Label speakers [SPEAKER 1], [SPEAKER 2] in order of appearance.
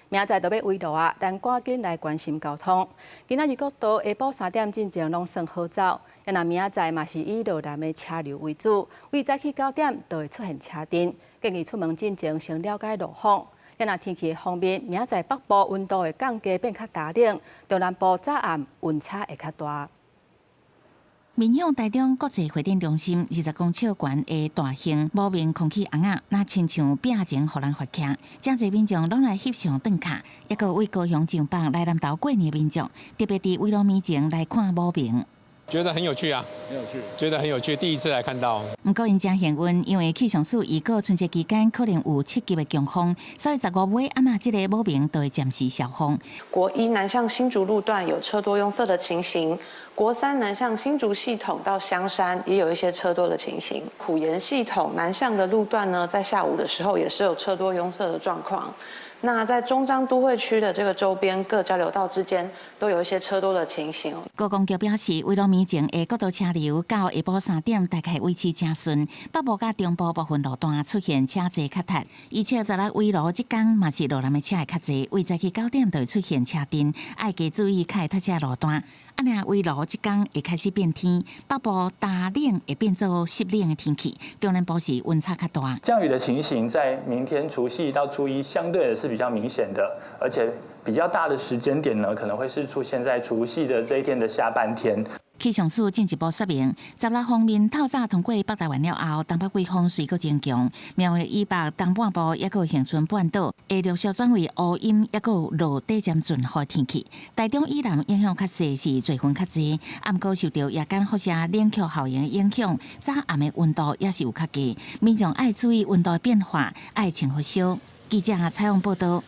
[SPEAKER 1] 明仔载就要围路啊，咱赶紧来关心交通。今仔日国道下晡3点进前拢算好走，也那明仔载嘛是以落南的车流为主，为早起9点就会出现车阵。建议出门进前先了解路况。也那天气方面，明仔载北部温度会降低变较大冷，中南部早暗温差会较大。
[SPEAKER 2] 面向台中国际会展中心20公尺悬的大型无面空气红仔，那亲像变情，互人发徛。真侪民众拢来翕相打卡，也有为高雄上北来南投过年的民众，特别伫围路面前来看无面。
[SPEAKER 3] 觉得很有趣啊，很有趣，觉得很有趣，第一次来看到。
[SPEAKER 2] 不过因真幸运，因为气象署预告春节期间可能有7级的强风，所以15尾暗嘛，这个无明就会暂时消风。
[SPEAKER 4] 国一南向新竹路段有车多拥塞的情形，国三南向新竹系统到香山也有一些车多的情形。埔盐系统南向的路段呢，在下午的时候也是有车多拥塞的状况。那在中彰都会区的这个周边各交流道之间，都有一些车多的情形。
[SPEAKER 2] 高公局表示，围路面前的国道车流到下晡3点大概维持正顺，北部甲中部部分路段出现车侪较塞，而且16围路即天嘛是路南的车会较侪，为早起9点就会出现车阵，爱加注意开塞车路段。啊，那围路即天会开始变天，北部大冷会变做湿冷的天气，中南部是温差较大。
[SPEAKER 5] 降雨的情形在明天除夕到初一相对的是比较明显的，而且比较大的时间点呢，可能会是出现在除夕的这一天的下半天。
[SPEAKER 2] 气象署进一步说明，16方面透早通过北台湾了后，东北季风随搁增强，苗栗以北东半部也有恒春半岛会陆续转为乌阴，也有落地渐准好天气。台中以南影响较细，是侪云较济，不过受到夜间辐射冷却效应的影响，早暗的温度也是有较低，民众爱注意温度的变化，爱穿好少。记者采访报道。